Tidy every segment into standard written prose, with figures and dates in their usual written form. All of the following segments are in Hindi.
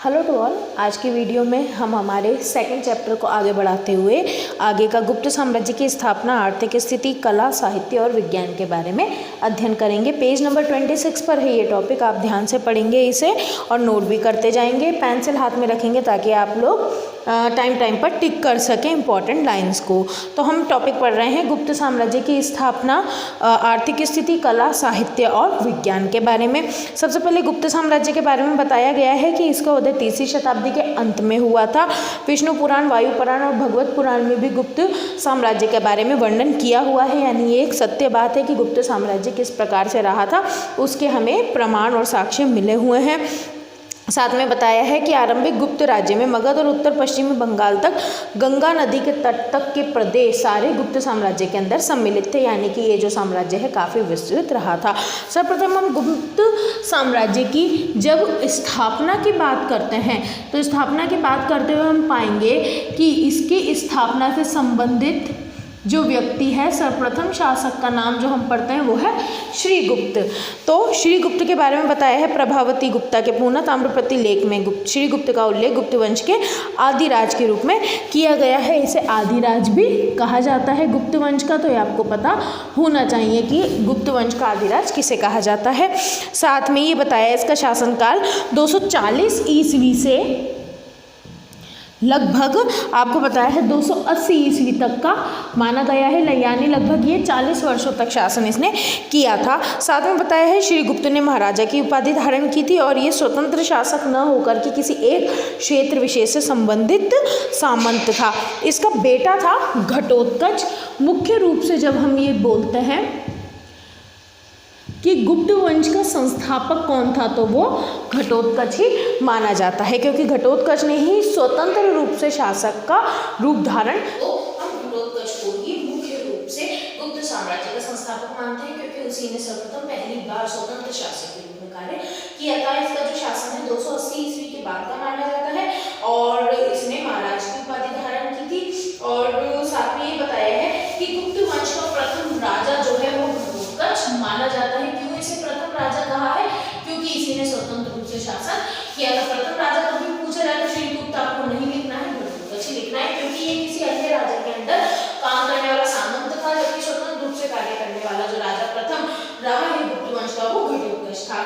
Hello to all. आज की वीडियो में हम हमारे सेकंड चैप्टर को आगे बढ़ाते हुए आगे का गुप्त साम्राज्य की स्थापना, आर्थिक स्थिति, कला, साहित्य और विज्ञान के बारे में अध्ययन करेंगे। पेज नंबर 26 पर है ये टॉपिक। आप ध्यान से पढ़ेंगे इसे और नोट भी करते जाएंगे। पेंसिल हाथ में रखेंगे ताकि आप लोग टाइम पर टिक कर सकें इंपॉर्टेंट लाइंस को। तो हम टॉपिक पढ़ रहे हैं गुप्त साम्राज्य की स्थापना, आर्थिक स्थिति, कला, साहित्य और विज्ञान के बारे में। सबसे पहले गुप्त साम्राज्य के बारे में बताया गया है कि इसका उदय 3वीं शताब्दी के अंत में हुआ था। विष्णु पुराण, वायु पुराण और भगवत पुराण में भी गुप्त साम्राज्य के बारे में वर्णन किया हुआ है। यानी ये एक सत्य बात है कि गुप्त साम्राज्य किस प्रकार से रहा था, उसके हमें प्रमाण और साक्ष्य मिले हुए हैं। साथ में बताया है कि आरंभिक गुप्त राज्य में मगध और उत्तर पश्चिमी बंगाल तक गंगा नदी के तट तक के प्रदेश सारे गुप्त साम्राज्य के अंदर सम्मिलित थे। यानी कि ये जो साम्राज्य है काफ़ी विस्तृत रहा था। सर्वप्रथम हम गुप्त साम्राज्य की जब स्थापना की बात करते हैं तो स्थापना की बात करते हुए हम पाएंगे कि इसकी स्थापना से संबंधित जो व्यक्ति है, सर्वप्रथम शासक का नाम जो हम पढ़ते हैं वो है श्रीगुप्त। तो श्रीगुप्त के बारे में बताया है प्रभावती गुप्ता के पूर्ण ताम्रप्रति लेख में श्रीगुप्त का उल्लेख गुप्त वंश के आदिराज के रूप में किया गया है। इसे आदिराज भी कहा जाता है गुप्त वंश का, तो ये आपको पता होना चाहिए कि गुप्त वंश का आदिराज किसे कहा जाता है। साथ में ये बताया इसका शासनकाल 240 ईस्वी से लगभग आपको बताया है 280 ईस्वी तक का माना गया है। यानी लगभग ये 40 वर्षों तक शासन इसने किया था। साथ में बताया है श्रीगुप्त ने महाराजा की उपाधि धारण की थी और ये स्वतंत्र शासक न होकर के किसी एक क्षेत्र विशेष से संबंधित सामंत था। इसका बेटा था घटोत्कच। मुख्य रूप से जब हम ये बोलते हैं कि गुप्त वंश का संस्थापक कौन था तो वो घटोत्कच ही माना जाता है, क्योंकि घटोत्कच ने ही स्वतंत्र रूप से शासक का रूप धारण, तो हम घटोत्कच को ही मुख्य रूप से गुप्त साम्राज्य का संस्थापक मानते हैं, क्योंकि उसी ने सर्वप्रथम पहली बार स्वतंत्र शासक के रूप में कार्य किया था। इसका जो शासन है 280 ईस्वी के बाद का माना जाता है और इसने महाराज की उपाधि धारण की थी। और साथ में ये बताया है कि गुप्त वंश का प्रथम राजा जो है वो घटोत्कच माना जाता है। क्यों इसे प्रथम राजा कहा है? क्योंकि इसी ने स्वतंत्र रूप से शासन किया था। प्रथम राजा कभी पूछा जाए तो श्रीगुप्त आपको नहीं लिखना है, घटोत्कच ही लिखना है, क्योंकि ये किसी अन्य राजा के अंदर काम करने वाला सामंत था, जबकि स्वतंत्र रूप से कार्य करने वाला जो राजा प्रथम रहा है गुप्त वंश का वो घटोत्कच था।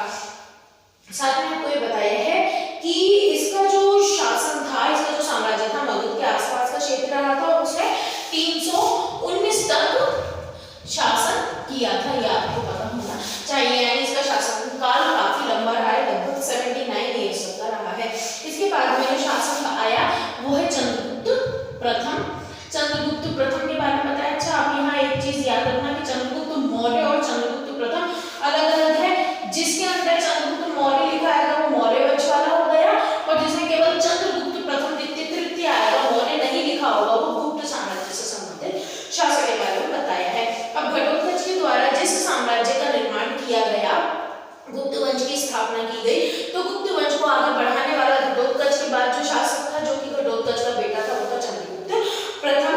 साथ में आपको ये बताया है कि इसका जो शासन था, इसका जो साम्राज्य था मगध के आसपास का क्षेत्र रहा था और उसने 319 तक शासन किया था। यह आपको पता होना चाहिए। यानी इसका शासन काल काफी लंबा रहा है, लगभग 79 ईयर्स तक का रहा है। इसके बाद में जो शासन आया वो है चंद्रगुप्त प्रथम। चंद्रगुप्त प्रथम के बारे में बताया। अच्छा, आप यहाँ एक चीज याद रखना कि चंद्रगुप्त मौर्य और चंद्रगुप्त प्रथम अलग अलग है। जिसके अंदर चंद्रगुप्त मौर्य लिखा आएगा वो मौर्य वंश वाला हो गया, और जिसमें केवल चंद्रगुप्त प्रथम, द्वितीय, तृतीय आएगा, मौर्य नहीं लिखा होगा, वो गुप्त साम्राज्य से संबंधित शासक के बारे में बताया है। अब घटोत्कच के द्वारा जिस साम्राज्य का निर्माण किया गया, गुप्त वंश की स्थापना की गई, तो गुप्त वंश को आगे बढ़ाने वाला घटोत्कच के बाद जो शासक था, जो कि घटोत्कच का बेटा था, वो था चंद्रगुप्त प्रथम।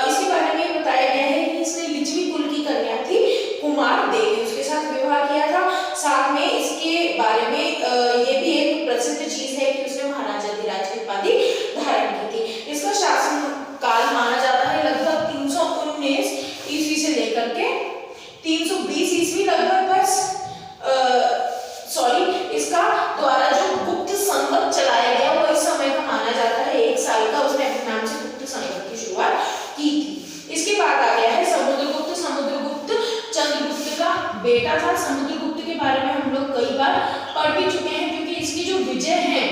इसके बारे में बताया गया है कि इसने लिच्छवी कुल की कन्या थी कुमार देवी, उसके साथ विवाह किया था। साथ में इसके बारे में ये भी एक प्रसिद्ध चीज है कि उसने महाराजाधिराज की उपाधि धारण की थी। इसका शासन काल माना जाता है लगभग 319 ईस्वी से लेकर के 320 ईस्वी लगभग। बस इसका द्वारा जो गुप्त संवत चलाया गया वो इस समय का माना जाता है, 1 साल का। उसने अपने नाम से गुप्त संवत की शुरुआत की थी। इसके बाद आ गया है समुद्रगुप्त। समुद्रगुप्त चंद्रगुप्त का बेटा था। समुद्रगुप्त के बारे में हम लोग कई बार पढ़ भी चुके हैं, क्योंकि इसकी जो विजय है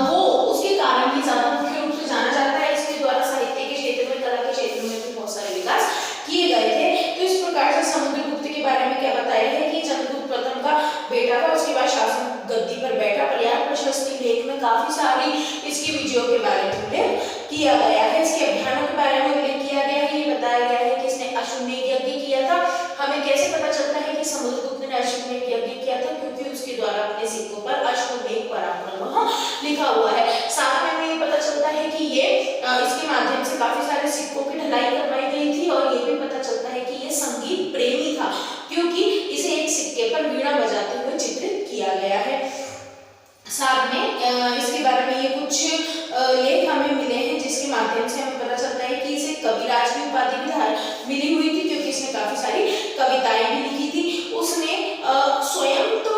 वो उसके कारण ही ज्यादा मुख्य रूप से जाना जाता है। इसके द्वारा साहित्य के क्षेत्र में, कला के क्षेत्र में भी बहुत सारे विकास किए गए थे। तो इस प्रकार से समुद्रगुप्त के बारे में क्या बताया है कि चंद्रगुप्त प्रथम का बेटा था। उसके बाद शासन गद्दी पर बैठा। पर्याय प्रशस्ति लेख में काफी सारी इसकी विजयों के बारे में उल्लेख किया गया है। इसके अभियानों के बारे में उल्लेख किया गया है। ये बताया गया है कि इसने अश्वमेध यज्ञ किया था। हमें कैसे पता चलता है कि समुद्रगुप्त ने अश्वमेध यज्ञ किया था? क्योंकि उसके द्वारा अपने सिक्कों पर अश्वमेध पराक्रम लिखा हुआ है। साथ में हमें ये पता चलता है कि ये इसके माध्यम से काफी सारे सिक्कों की ढलाई करवाई गई थी, और ये भी पता चलता है कि ये संगीत प्रेमी था, क्योंकि इसे एक सिक्के पर वीणा बजाते हुए चित्रित किया गया है। साथ में इसके बारे में ये कुछ लेख हमें मिले हैं जिसके माध्यम से हमें पता चलता है कि इसे कविराज की उपाधि भी मिली हुई थी, क्योंकि इसने काफी सारी कविताएं भी लिखी थी। उसने स्वयं तो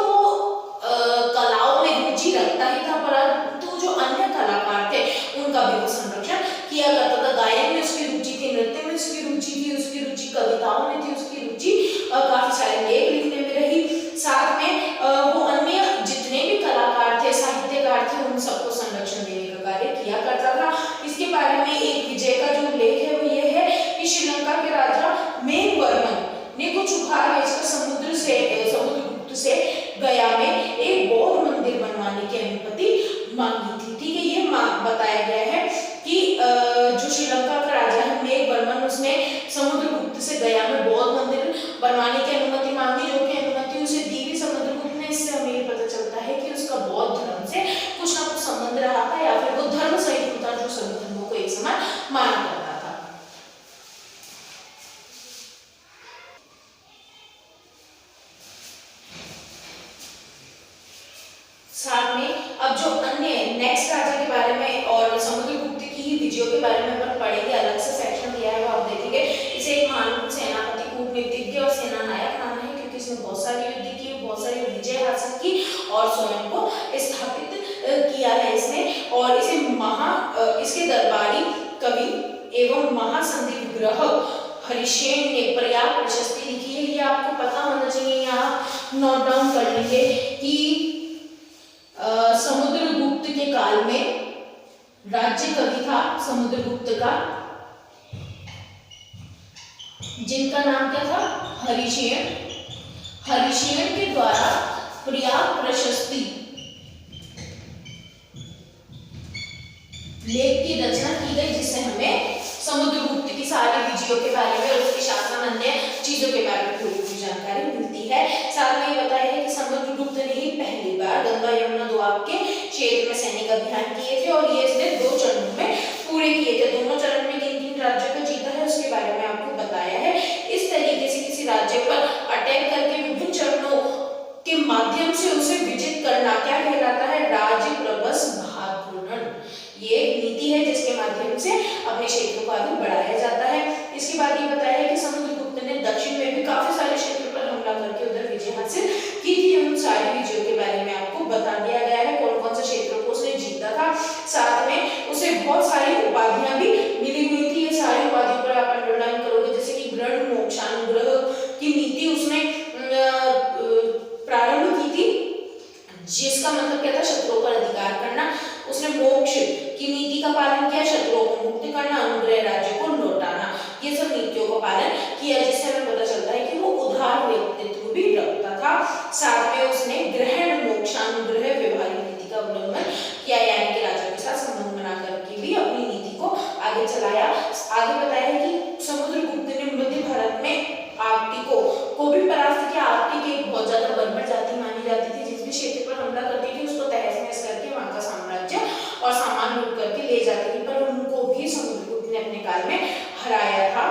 कलाओं में रुचि रखता ही था, परंतु जो अन्य कलाकार थे उनका भी वो संरक्षण किया करता था। गायन में उसकी रुचि थी, नृत्य में उसकी रुचि थी, उसकी रुचि कविताओं में थी, उसकी रुचि काफी सारे लेख लिखने में रही। साथ में वो अन्य जितने भी कलाकार थे, साहित्यकार थे, उन सबको संरक्षण देने का कार्य किया करता था। इसके बारे में एक विजय का जो लेख है वो ये है कि श्रीलंका के राजा मेघवर्मन ने कुछ उपहार भेजकर समुद्रगुप्त से गया में एक बौद्ध मंदिर बनवाने की अनुमति मांगी थी। ठीक है, ये बताया गया है कि जो श्रीलंका का राजा है मेघवर्मन, उसने समुद्रगुप्त से गया में बौद्ध मंदिर बनवाने की अनुमति मांगी, जो कि अनुमति उसे दी भी समुद्रगुप्त ने। इससे हमें ये पता चलता है कि उसका बौद्ध धर्म से कुछ ना कुछ संबंध रहा था, या फिर वो धर्म सहिष्णु था जो सभी धर्मों को एक समान माना करता था। साथ में अब जो अन्य नेक्स्ट राजा के बारे में और समुद्रगुप्त की ही विजयों के बारे में अपन पढ़ेंगे, अलग से सेक्शन दिया है वो आप देखेंगे। इसे एक महान सेनापति, कूटनीतिज्ञ और सेना नायक माना है, क्योंकि इसने बहुत सारी युद्ध की, बहुत सारी विजय हासिल की और स्वयं को स्थापित किया है इसने। और इसे इसके दरबारी कवि एवं महासंधि विग्रह हरिसेन ने पर्याप्त प्रशस्ति लिखी है। ये आपको पता होना चाहिए, यहाँ नोट डाउन कर लेंगे कि समुद्रगुप्त के काल में राज्य कवि था समुद्रगुप्त का, जिनका नाम क्या था, हरिसेन। हरिसेन के द्वारा पर्याप्त प्रशस्ति लेख की रचना की गई, जिससे हमें समुद्रगुप्त की सारी विजयों के बारे में, उसके शासन, अन्य चीजों के बारे में पूरी जानकारी मिलती है। साथ में ये बताया है कि समुद्रगुप्त ने ही पहली बार गंगा यमुना दोआब के क्षेत्र में सैनिक अभियान किए थे, और ये इसने 2 चरणों में पूरे किए थे। दोनों चरण में किन राज्यों को जीता है उसके बारे में आपको बताया है। इस तरीके से किसी राज्य पर अटैक करके विभिन्न चरणों के माध्यम से उसे विजित करना क्या कहलाता है, राज्य प्रबस भागुणन। ये एक नीति है जिसके माध्यम से अपने क्षेत्र को आगे बढ़ाया जाता है। इसके बाद ये बताया है कि समुद्रगुप्त ने दक्षिण में भी काफी सारे क्षेत्र पर हमला करके उधर विजय हासिल की थी। उन सारी विजयों के बारे में आपको बता दिया गया है, कौन कौन से क्षेत्रों को उसने जीता था। साथ में उसे बहुत सारी उपाधियां भी मिली हुई थी। ये सारी उपाधियों पर आप अंडरलाइन करोगे, जैसे कि गृण मोक्षानुग्रह की नीति उसने प्रारंभ की थी, जिसका मतलब क्या था, शत्रुओं पर अधिकार करना। उसने मोक्ष की नीति का पालन किया, शत्रुओं को मुक्त करना, अनुग्रह राज्य को लौटाना, ये सब नीतियों का पालन किया, जिससे हमें पता चलता है कि वो उदार व्यक्तित्व भी रखता था। साथ में उसने ग्रहण मोक्षानुग्रह व्यवहारिक नीति का अवलंबन किया, यानी कि राजा के साथ संबंध बना करके भी अपनी नीति को आगे चलाया। आगे बताया है कि समुद्रगुप्त ने मध्य भारत में आर्टिकों को भी परास्त किया। आर्टिक एक बहुत ज्यादा बर्बर जाति मानी जाती थी, जिस भी क्षेत्र पर हमला करती थी उसको तहस नहस करके वहां का साम्राज्य और सामान लूट करके ले जाती थी, पर उनको भी समुद्रगुप्त ने अपने काल में हराया था।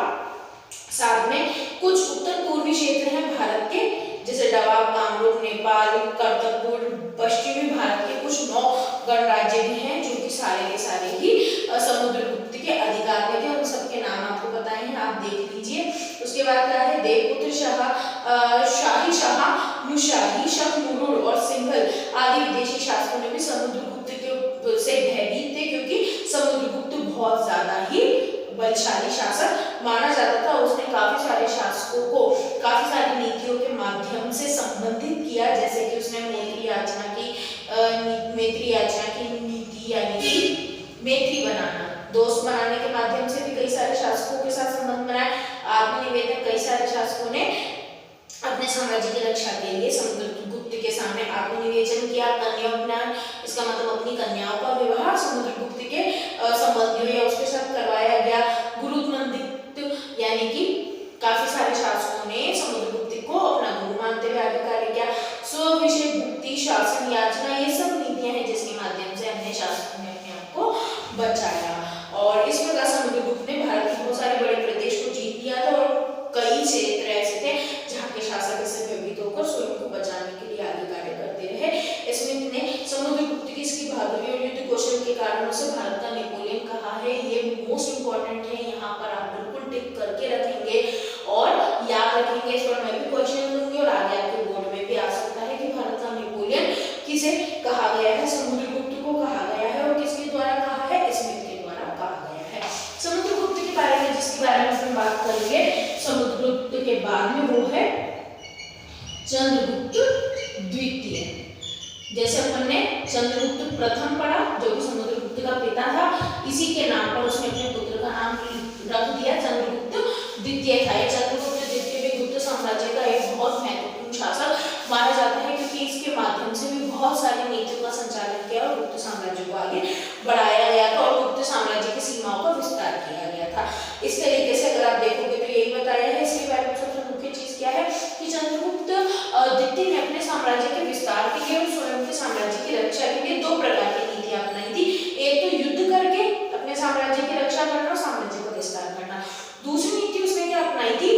साथ में कुछ उत्तर पूर्वी क्षेत्र हैं भारत के, जैसे डवाब, कामरूप, नेपाल, करतकपुर, पश्चिमी भारत के कुछ 9 गणराज्य भी हैं, जो कि सारे के सारे ही समुद्रगुप्त के अधिकार में थे। उन सबके नाम आपको बताए हैं, आप देख लीजिए। उसके बाद क्या है, देवपुत्र शाही शाह, मुशाही, शक, मुरुड और सिंघल आदि विदेशी शासकों ने भी समुद्रगुप्त के से भयभीत थे, क्योंकि समुद्रगुप्त बहुत ज्यादा ही बलशाली शासक माना जाता था। उसने काफी सारे शासकों को काफी सारी नीतियों के माध्यम से संबंधित किया, जैसे कि उसने मैत्री याचना की नीति, यानी कि मैत्री बनाना, दोस्त बनाने के माध्यम से भी कई सारे शासकों के साथ संबंध बनाए। आत्मनिवेदन, कई सारे शासकों ने अपने साम्राज्य की रक्षा के लिए समुद्रगुप्त के सामने आत्मनिवेदन किया। कन्यादान, इसका मतलब अपनी कन्याओं का विवाह समुद्रगुप्त के संबंधियों या उसके साथ करवाया गया। गुरुत्वमंडित, यानी कि काफी सारे शासकों ने समुद्रगुप्त को अपना गुरु मानते हुए आगे कार्य किया। स्वविषय भुक्ति, शासन याचना, ये सब नीतियां हैं जिसके माध्यम से अन्य शासकों ने अपने आप को बचाया। और इस प्रकार समुद्रगुप्त ने भारत के बहुत सारे बड़े प्रदेश को जीत लिया था, और कई क्षेत्र ऐसे थे जहाँ के शासक इससे भयभीत होकर स्वयं को बचाने के लिए आगे कार्य करते रहे। इसमें समुद्रगुप्त की इसकी बहादुरी और युद्ध कौशल के कारणों से भारत का नेपोलियन कहा है, ये मोस्ट इंपॉर्टेंट है, यहाँ पर आप बिल्कुल टिक करके रखेंगे और याद रखेंगे। इस पर मैं भी क्वेश्चन दूंगी और आगे आपके बोर्ड में भी आ सकता है कि भारत का नेपोलियन किसे कहा गया है, समुद्रगुप्त को कहा गया है और किसके द्वारा कहा है, स्मिथ के द्वारा कहा गया है। समुद्रगुप्त के बारे में जिसके बारे में हम बात करेंगे समुद्रगुप्त के बाद में वो है चंद्रगुप्त द्वितीय। जैसे अपन ने चंद्रगुप्त प्रथम पढ़ा जो कि समुद्रगुप्त का पिता था, इसी के नाम पर उसने अपने पुत्र का नाम रख दिया चंद्रगुप्त द्वितीय था। चंद्रगुप्त द्वितीय भी गुप्त साम्राज्य का एक बहुत महत्वपूर्ण शासक माना जाता है क्योंकि इसके माध्यम से भी बहुत सारी नीतियों का संचालन किया और गुप्त साम्राज्य को आगे बढ़ाया गया था और गुप्त साम्राज्य की सीमाओं का विस्तार किया गया था। इस तरीके से अगर आप देखोगे तो यही बताया है। इसके बारे में सबसे मुख्य चीज क्या है कि चंद्रगुप्त द्वितीय ने अपने साम्राज्य के विस्तार के लिए और स्वयं के साम्राज्य की रक्षा के लिए दो प्रकार की नीतियां अपनाई थी। एक तो युद्ध करके अपने साम्राज्य की रक्षा करना और साम्राज्य का विस्तार करना। दूसरी नीति उसने क्या अपनाई थी,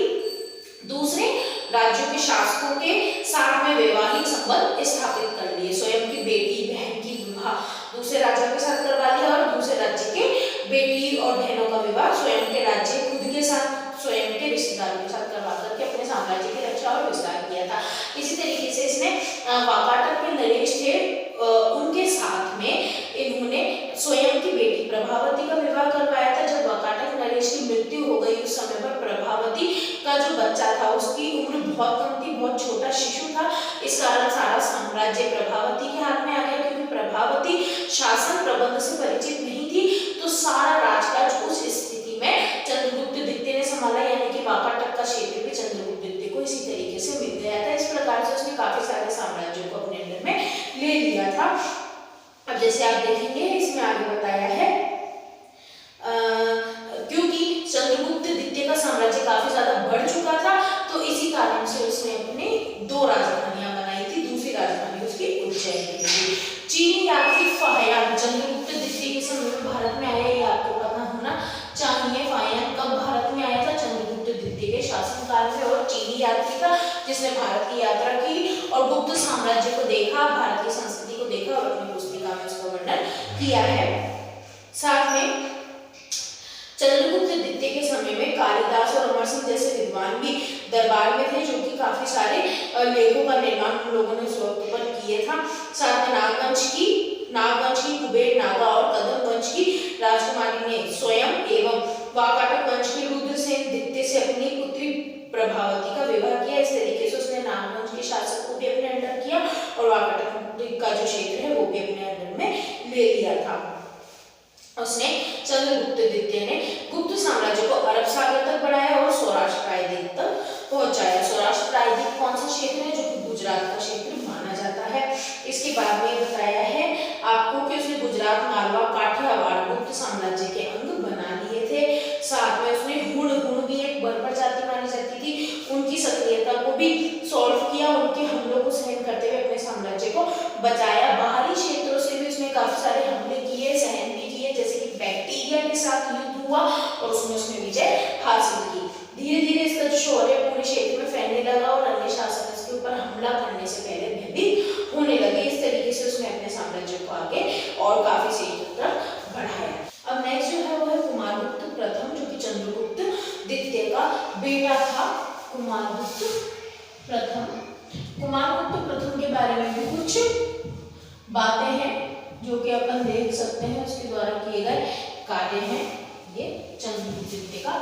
दूसरे राज्यों के शासकों के साथ में वैवाहिक संबंध स्थापित कर लिए। स्वयं की बेटी बहन की विवाह दूसरे राज्यों के साथ करवा लिया और दूसरे राज्य के बेटी और बहनों का विवाह स्वयं के राज्य खुद के साथ स्वयं के रिश्तेदारों के साथ करवा करके अपने साम्राज्य की रक्षा और विस्तार किया था। इसी तरीके से इसने वाकाटक में नरेश थे उनके साथ में इन्होंने स्वयं की बेटी प्रभावती का विवाह करवाया था। जब वाकाटक नरेश की मृत्यु हो गई उस समय पर प्रभावती का जो बच्चा था उसकी उम्र बहुत कम थी, बहुत छोटा शिशु था। इस कारण सारा साम्राज्य प्रभावती के हाथ में आ गया क्योंकि प्रभावती शासन प्रबंध से परिचित नहीं थी, तो सारा राजकाज उस स्थिति में चंद्रगुप्त द्वितीय ने संभाला, यानी कि वाकाटक का क्षेत्र भी चंद्रगुप्त द्वितीय को इसी तरीके से मिल गया था। इस प्रकार से उसने काफी सारे साम्राज्यों को अपने अंदर में ले लिया था। अब जैसे आप देखेंगे इसमें आगे बताया है क्योंकि चंद्रगुप्त द्वितीय का साम्राज्य काफी ज्यादा बढ़ चुका था तो इसी कारण से उसने अपने दो राजधानियां बनाई थी। दूसरी राजधानी उसकी उज्जैन थी। चीनी यात्री फाहियान चंद्रगुप्त द्वितीय के समय में भारत में आया, ये आपको पता होना चाहिए। फाहियान कब भारत में आया था, चंद्रगुप्त द्वितीय के शासनकाल में और चीनी यात्री था जिसने भारत की यात्रा की और गुप्त साम्राज्य को देखा, भारत की संस्कृति को देखा और अपनी पुस्तिका में उसका वर्णन किया है। साथ में चंद्रगुप्त द्वितीय के समय में कालिदास और अमर सिंह जैसे विद्वान भी दरबार में थे जो कि काफी सारे लेखों का निर्माण उन लोगों ने उस वक्त पर किए था। साथ में नागवंश की कुबेर नागा और कदम वंश की राजकुमारी ने स्वयं एवं वाकाटक वंश के रुद्रसेन द्वितीय से अपनी पुत्री प्रभावती का विवाह किया। इस तरीके से उसने नागवंश के शासक को भी अपने अंडर किया और वाकाटक का जो क्षेत्र है वो भी अपने अंडर में ले लिया था। उसने चंद्रगुप्त द्वितीय ने गुप्त साम्राज्य को अरब सागर तक बढ़ाया और सौराष्ट्र प्रायद्वीप तक पहुंचाया। सौराष्ट्र प्रायद्वीप कौन सा क्षेत्र है, जो कि गुजरात का क्षेत्र माना जाता है। इसके बाद में बताया है आपको कि उसने गुजरात, मालवा, काठियावाड़ गुप्त साम्राज्य के अंग बना लिए थे। साथ में उसने हुण भी एक बर्बर जाति मानी जाती थी, उनकी सक्रियता को भी सॉल्व किया, उनके हमलों को सहन करते हुए अपने साम्राज्य को बचाया। बाहरी क्षेत्रों से भी उसने काफी सारे हमले किए, सहन भी किए, जैसे कि बैक्टीरिया के साथ युद्ध हुआ और उसमें विजय हासिल की। धीरे धीरे इसका जो शौर्य पूरे क्षेत्र में फैलने लगा और अन्य शासक इसके ऊपर हमला करने से पहले भयभीत होने लगे। इस तरीके से उसने अपने साम्राज्य को आगे और काफी क्षेत्र तक बढ़ाया। अब नेक्स्ट जो है वो है कुमारगुप्त प्रथम, जो कि चंद्रगुप्त द्वितीय का बेटा था। कुमारगुप्त प्रथम के बारे में भी कुछ बातें हैं जो कि अपन देख सकते हैं, उसके द्वारा किए गए कार्य हैं। ये चंद्रगुप्त द्वितीय का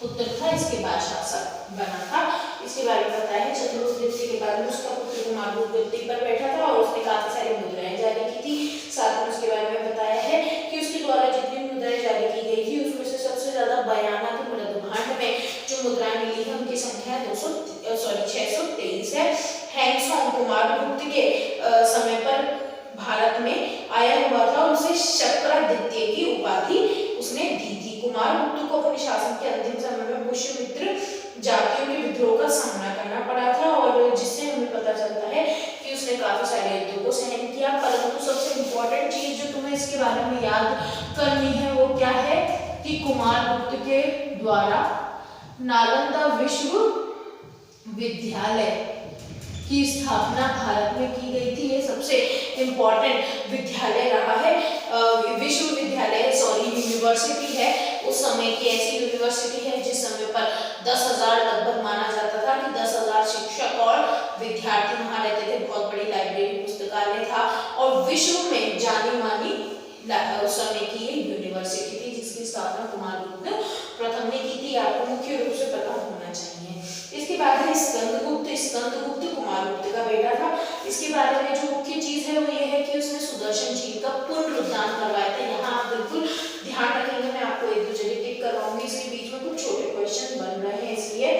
पुत्र था, इसके बाद शासक बना था। इसके बारे में बताया है चंद्रगुप्त द्वितीय के बाद में उसका पुत्र कुमारगुप्त द्वितीय पर बैठा था और उसने काफी सारी मुद्राएं जारी की थी। साथ में उसके बारे में बताया है कि उसके द्वारा जितनी मुद्राएं जारी की गई थी उसमें से सबसे ज्यादा बयाना के मृदभांड में जो मुद्राएं मिली है उनकी संख्या 623 है। हैंगसोंग कुमारगुप्त के समय पर भारत में आया हुआ था और उसे शक्रादित्य की उपाधि उसने दी थी। कुमारगुप्त को अपने शासन के अंतिम समय में पुष्यमित्र जातियों के विद्रोह का सामना करना पड़ा था और जिससे हमें पता चलता है कि उसने काफी सारे युद्धों को सहन किया। परंतु सबसे इम्पोर्टेंट चीज जो तुम्हें इसके बारे में याद करनी है वो क्या है कि कुमारगुप्त के द्वारा नालंदा विश्वविद्यालय की स्थापना भारत में की गई थी। ये सबसे इम्पोर्टेंट विद्यालय रहा समय की ऐसी यूनिवर्सिटी है जिस समय पर 10,000 लगभग माना जाता था कि 10,000 शिक्षक और विद्यार्थी वहां रहते थे। बहुत बड़ी लाइब्रेरी पुस्तकालय था और विश्व में जानी मानी उस समय की ये यूनिवर्सिटी थी जिसकी स्थापना कुमारगुप्त प्रथम ने की थी। आपको मुख्य रूप से पता होना चाहिए। इसके बाद है स्कंदगुप्त। स्कंदगुप्त कुमारगुप्त का बेटा था। इसके बारे में जो मुख्य चीज है वो ये है कि उसने सुदर्शन झील का पुनरुद्धार करवाया था। यहाँ आप बिल्कुल ध्यान रखेंगे, मैं आपको एक दो जगह टिक करवाऊंगी, इसके बीच में कुछ छोटे क्वेश्चन बन रहे हैं। इसलिए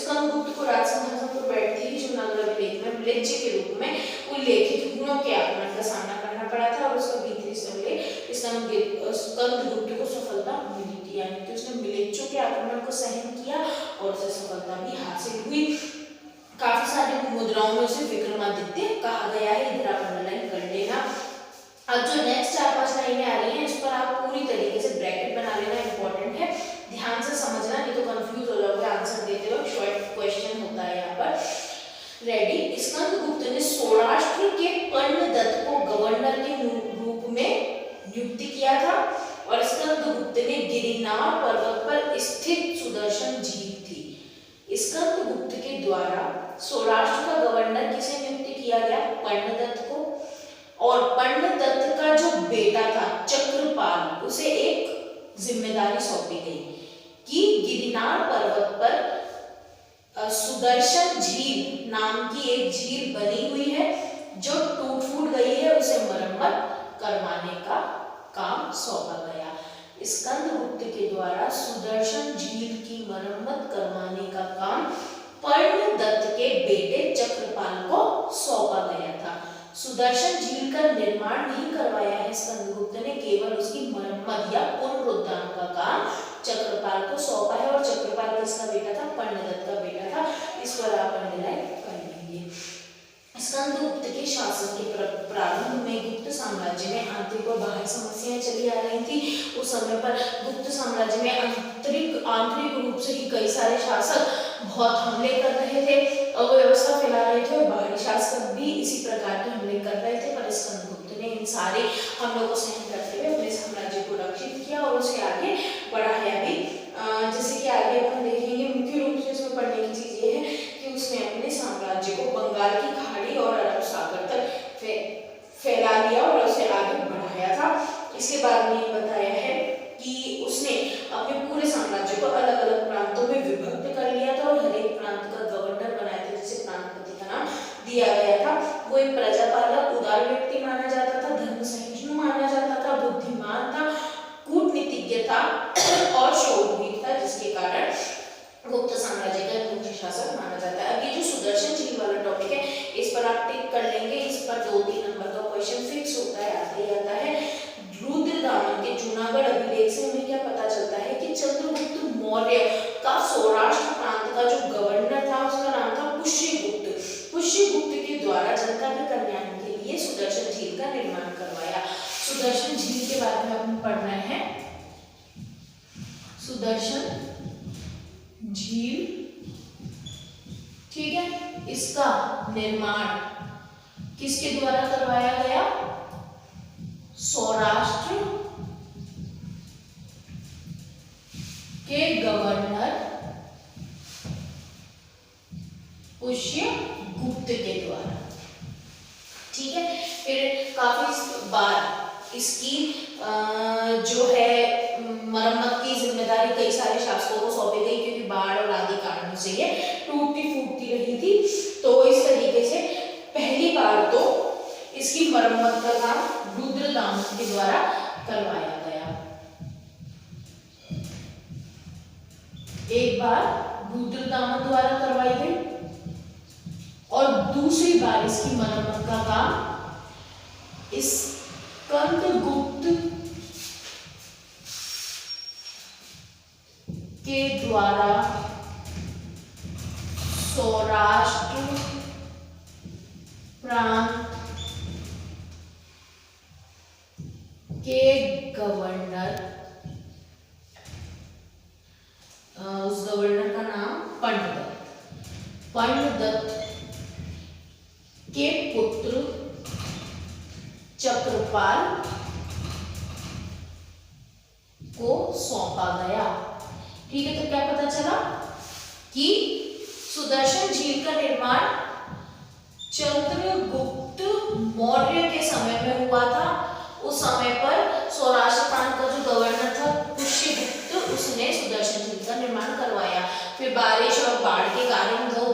स्कंदगुप्त को राजसिंहासन पर बैठते ही जूनागढ़ अभिलेख में म्लेच्छ के रूप में उल्लेखित हुनों के आक्रमण का सामना करना पड़ा था और उसका भीतरी संदेह स्कंदगुप्त को सफलता मिली थी, यानी कि उसने म्लेच्छों के आक्रमण को सहन किया और उसे सफलता भी हासिल हुई। काफी सारी मुद्राओं में उसे विक्रमादित्य कहा गया है। इधर आप अंडरलाइन कर लेना। अब जो नेक्स्ट 4-5 लाइनें आ रही हैं इस पर आप पूरी तरीके से ब्रैकेट बना लेना, इंपॉर्टेंट है, ध्यान से समझना, नहीं तो कंफ्यूज हो जाओगे आंसर देते वक्त। शॉर्ट क्वेश्चन होता है यहाँ पर। रेडी। स्कंदगुप्त ने सौराष्ट्र के कर्णदत्त को गवर्नर के रूप में नियुक्त किया था और स्कंदगुप्त ने गिरिनार पर्वत पर स्थित सुदर्शन झील थी। स्कंदगुप्त के द्वारा सौराष्ट्र का गवर्नर किसे नियुक्त किया गया? कर्णदत्त को। और कर्णदत्त का जो बेटा था चक्रपाल, उसे एक जिम्मेदारी सौंपी गई कि गिरिनार पर्वत पर सुदर्शन झील नाम की एक झील बनी हुई है जो टूट फूट गई है, उसे मरम्मत करवाने का काम सौंपा गया। स्कंदगुप्त के द्वारा सुदर्शन झील की मरम्मत करवाने का काम कर्णदत्त के बेटे चक्रपाल को सौंपा गया था। सुदर्शन झील का निर्माण नहीं करवाया है स्कंदगुप्त ने, केवल उसकी मरम्मत या पुनरुद्धार का काम चक्रपाल को सौंपा है। और चक्रपाल किसका बेटा था? कर्णदत्त का बेटा था। इस पर आप अंडरलाइन कर लेंगे। स्कंदगुप्त के शासन के प्रारंभ में गुप्त साम्राज्य में आंतरिक और बाह्य समस्याएं चली आ रही थी। उस समय पर गुप्त साम्राज्य में आंतरिक रूप से ही कई सारे शासक बहुत हमले कर रहे थे, अव्यवस्था फैला रहे थे, और बाहरी शासक भी इसी प्रकार के हमले कर रहे थे। पर स्कंदगुप्त ने इन सारे हमलों को सहन करते हुए अपने साम्राज्य को रक्षित किया और उसे आगे बढ़ाया भी। जैसे कि आगे अपन देखेंगे, मुख्य रूप से इसमें पढ़ने की चीज ये है कि उसने अपने साम्राज्य को बंगाल की खाड़ी और अरब सागर तक फैला लिया और उसे आगे बढ़ाया था। इसके बाद में ये बताया है कि उसने अपने पूरे साम्राज्य को अलग अलग प्रांतों में विभक्त कर लिया था और हर एक प्रांत का गवर्नर बनाया था, जिसे प्रांतपति का नाम दिया गया था। वो एक प्रजापालक उदार व्यक्ति माना जाता था, धर्म सहिष्णु माना जाता था, बुद्धिमान था, कूटनीतिज्ञ था और शूरवीर था, जिसके कारण गुप्त साम्राज्य का मुख्य शासक माना जाता है। अब ये जो सुदर्शन झील वाला टॉपिक है इस पर आप टिक कर लेंगे। इस पर 2-3 नंबर का क्वेश्चन फिक्स होता है, आता ही आता है। रुद्रदामन के जूनागढ़ अभिलेख से हमें क्या पता चलता है कि चंद्रगुप्त मौर्य का सौराष्ट्र प्रांत का जो गवर्नर था उसका नाम था पुष्यगुप्त। पुष्यगुप्त के द्वारा जनता के कल्याण के लिए सुदर्शन झील का निर्माण करवाया। सुदर्शन झील के बारे में अपन पढ़ रहे हैं। सुदर्शन झील, ठीक है, इसका निर्माण किसके द्वारा करवाया गया? सौराष्ट्र के गवर्नर पुष्यगुप्त के द्वारा, ठीक है। फिर काफी बार इसकी जो है मरम्मत की जिम्मेदारी कई सारे शासकों को सौंपी गई, क्योंकि बाढ़ और आदि कारणों से ये टूटती फूटती रही थी। तो इस तरीके से पहली बार तो इसकी मरम्मत का काम रुद्रदामन के द्वारा करवाया गया। एक बार रुद्रदामन द्वारा करवाई गई और दूसरी बार इसकी मरम्मत का काम स्कंदगुप्त के द्वारा सौराष्ट्र प्रांत के गवर्नर, उस गवर्नर का नाम कर्णदत्त के पुत्र चक्रपाल को सौंपा गया। ठीक है, तो क्या पता चला कि सुदर्शन झील का निर्माण चंद्रगुप्त मौर्य के समय में हुआ था। उस समय पर सौराष्ट्र प्रांत का जो गवर्नर था पुष्यगुप्त, उसने सुदर्शन झील का निर्माण करवाया। फिर बारिश और बाढ़ के कारण वो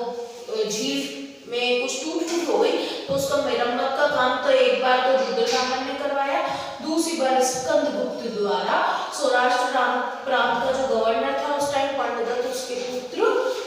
झील में कुछ टूट हो गई, तो उसका मरम्मत का काम तो एक बार तो रुद्रकामन ने करवाया, दूसरी बार स्कंदगुप्त द्वारा सौराष्ट्र प्रांत का जो गवर्नर था उस टाइम पांडुदत्त, उसके पुत्र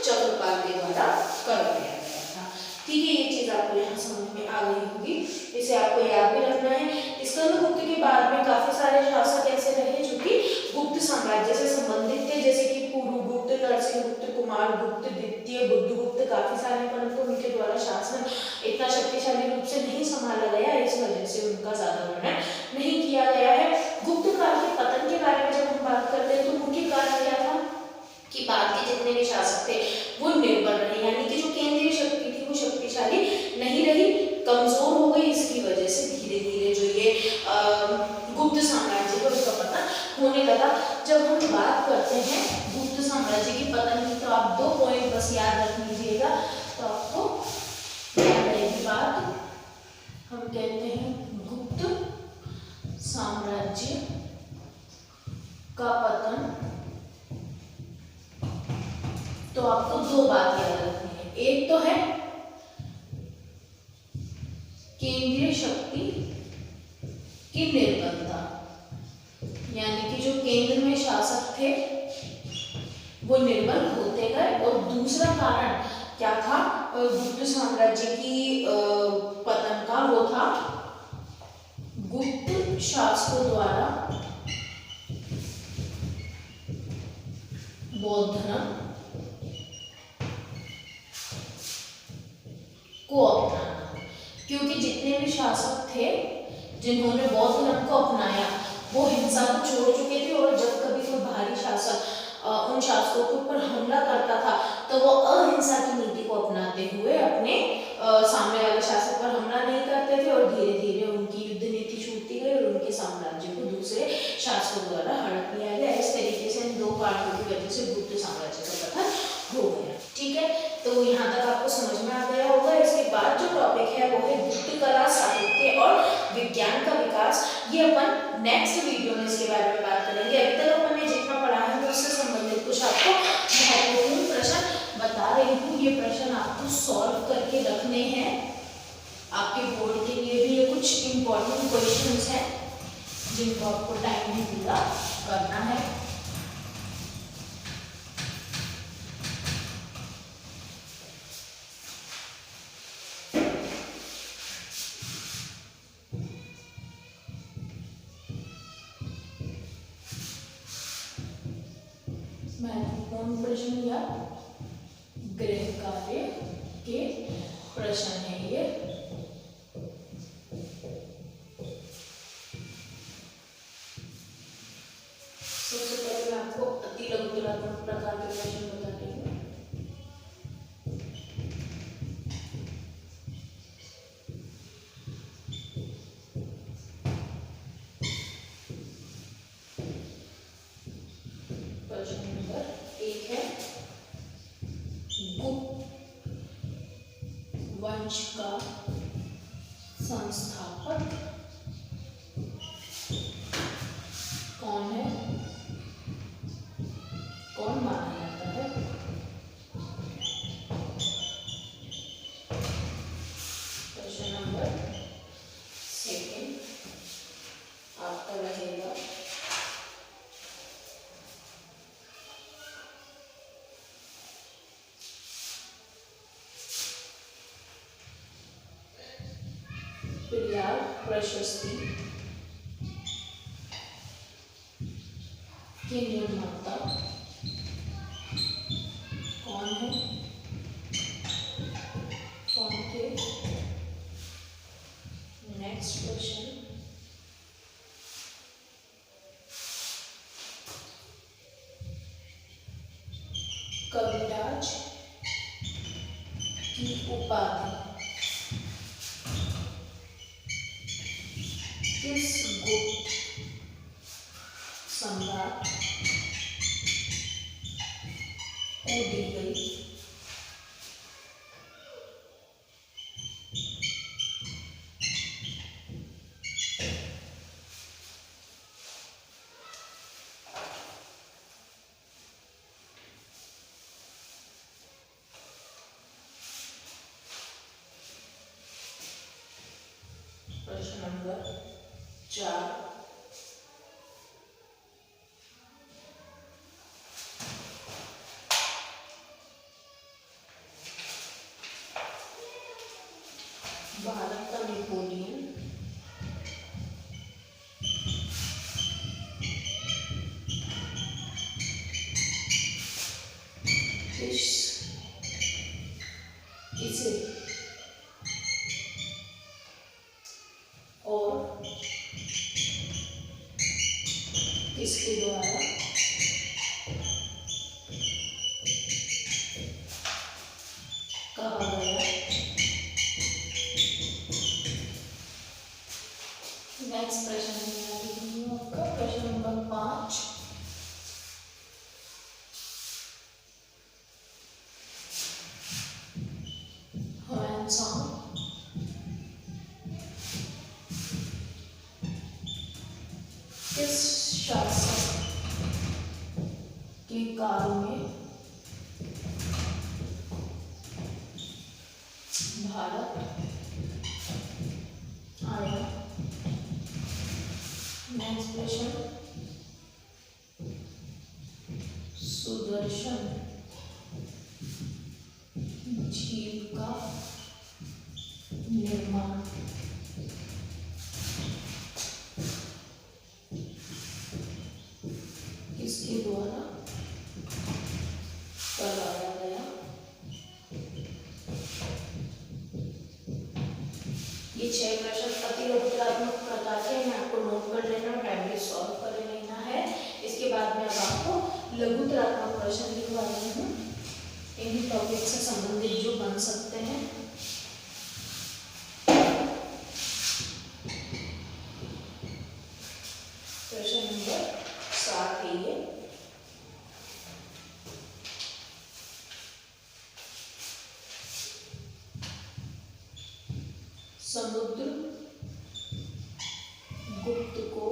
चक्रपाल के द्वारा करवाया गया था। ठीक है, ये चीज आपको यहाँ समझ में आ गई होगी, इसे आपको याद भी रखना है। स्कंदगुप्त के बाद में काफी सारे शासक ऐसे रहे जो कि गुप्त साम्राज्य से संबंधित थे, जैसे कि पुरुगुप्त, नरसिंहगुप्त, कुमारगुप्त, द्वितीय बुद्धगुप्त, काफी सारे, परंतु उनके द्वारा शासन इतना शक्तिशाली रूप से नहीं संभाला गया, इस वजह से उनका ज्यादा वर्णन नहीं किया गया है। गुप्त काल के पतन के बारे में जब हम बात करते हैं तो मुख्य कारण क्या था कि बाद के जितने भी शासक थे वो निर्बल रहे, यानी कि जो केंद्रीय शक्ति थी वो शक्तिशाली नहीं रही, कमजोर हो गई। इसकी वजह से धीरे धीरे जो ये गुप्त साम्राज्य है उसका पतन होने लगा। जब हम बात करते हैं गुप्त साम्राज्य के पतन की, तो आप 2 पॉइंट बस याद रख लीजिएगा, तो आपको याद रहेगी बात। हम कहते हैं गुप्त साम्राज्य का पतन, तो आपको 2 बात याद रखनी है। एक तो है केंद्रीय शक्ति की निर्बलता, यानी कि जो केंद्र में शासक थे वो निर्बल होते गए, और दूसरा कारण क्या था गुप्त साम्राज्य की पतन का, वो था गुप्त शासकों द्वारा बौद्ध धर्म को अपनाना। क्योंकि जितने भी शासक थे जिन्होंने बौद्ध धर्म को अपनाया वो हिंसा को छोड़ चुके थे, और जब कभी कोई बाहरी शासक उन शासकों के ऊपर हमला करता था तो वो अहिंसा की नीति को अपनाते हुए अपने सामने वाले शासक पर हमला नहीं करते थे, और धीरे धीरे उनकी युद्ध नीति छूटती गई और उनके साम्राज्य को दूसरे शासकों द्वारा हड़प लिया गया। इस तरीके से इन 2 कारणों की वजह से गुप्त साम्राज्य का पतन हो गया। ठीक है, तो यहाँ तक आपको समझ में आ गया होगा। इसके बाद जो टॉपिक है वो है गुप्त कला, साहित्य और विज्ञान का विकास। ये अपन नेक्स्ट वीडियो में इसके बारे में बात करेंगे। अभी तक अपन ने जितना पढ़ा है उससे संबंधित कुछ आपको महत्वपूर्ण प्रश्न बता रही हूँ। ये प्रश्न आपको सॉल्व करके रखने हैं, आपके बोर्ड के लिए भी ये कुछ इम्पोर्टेंट क्वेश्चंस हैं जिनको आपको टाइम भी पूरा करना है। महत्वपूर्ण प्रश्न या गृह कार्य के प्रश्न है ये। सबसे पहले मैं आपको अति लघुतरात्मक प्रकार के प्रश्न बताती हूँ। प्रश्न नंबर 1 है, गुप्त वंश का संस्थापक कौन है, कौन माना जाता है? प्रश्न नंबर 2 आपका रहेगा, प्रयाग प्रशस्ति के निर्माता कौन है, कौन थे? नेक्स्ट क्वेश्चन, कविराज की उपाधि किस गुप्त सम्राट किसके द्वारा कहा गया। नेक्स्ट प्रश्न है आपका प्रश्न नंबर 5। किस शासक के काल में भारत आया। नेक्स्ट प्रश्न, सुदर्शन झील का निर्माण किसके द्वारा कराया गया। ये 6 प्रश्न अति लघुत्तरात्मक प्रकार के हैं, आपको नोट कर लेना और टाइमली सॉल्व कर लेना है। इसके बाद में अब आपको लघुत्तरात्मक प्रश्न लिखवा रही हूँ, इन्हीं टॉपिक से संबंधित जो बन सकते हैं। प्रश्न नंबर 7 है ये। समुद्र गुप्त को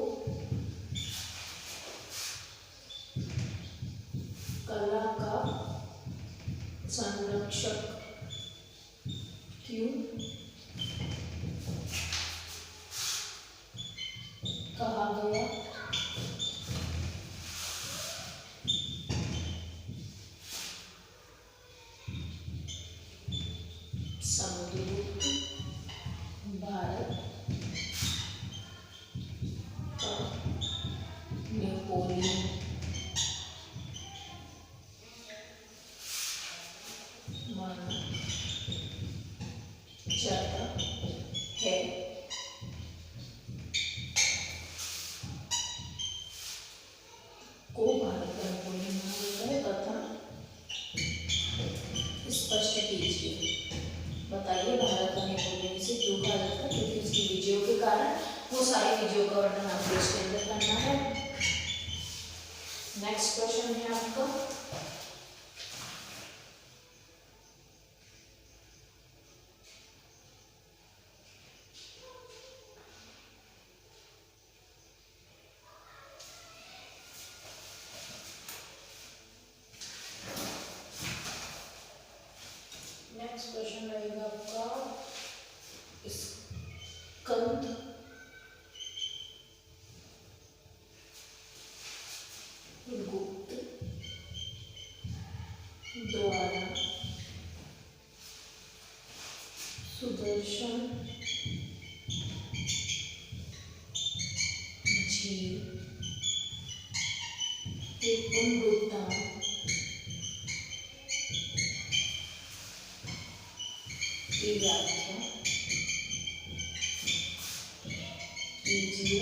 कला का संरक्षक क्यों कहा गया। समुद्रगुप्त भारत का नेपोलियन माना जाता है। को भारत का नेपोलियन माना जाता है तथा स्पष्ट कीजिए। बताइए भारत का नेपोलियन से क्यों कहा जाता है, क्योंकि उसकी विजयों के कारण। वो सारी विजयों का वर्णन आपको इसके अंदर करना है। नेक्स्ट क्वेश्चन है आपका रहेगा आपका स्कंद गुप्त द्वारा सुदर्शन झील के पुनरुद्धार की व्याख्या कीजिए।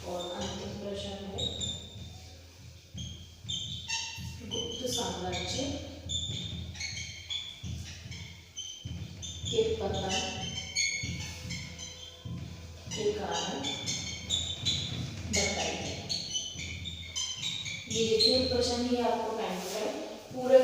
और अंतिम प्रश्न है गुप्त साम्राज्य के पतन के कारण बताइए। ये देखिए प्रश्न ही आपको टाइम पूरे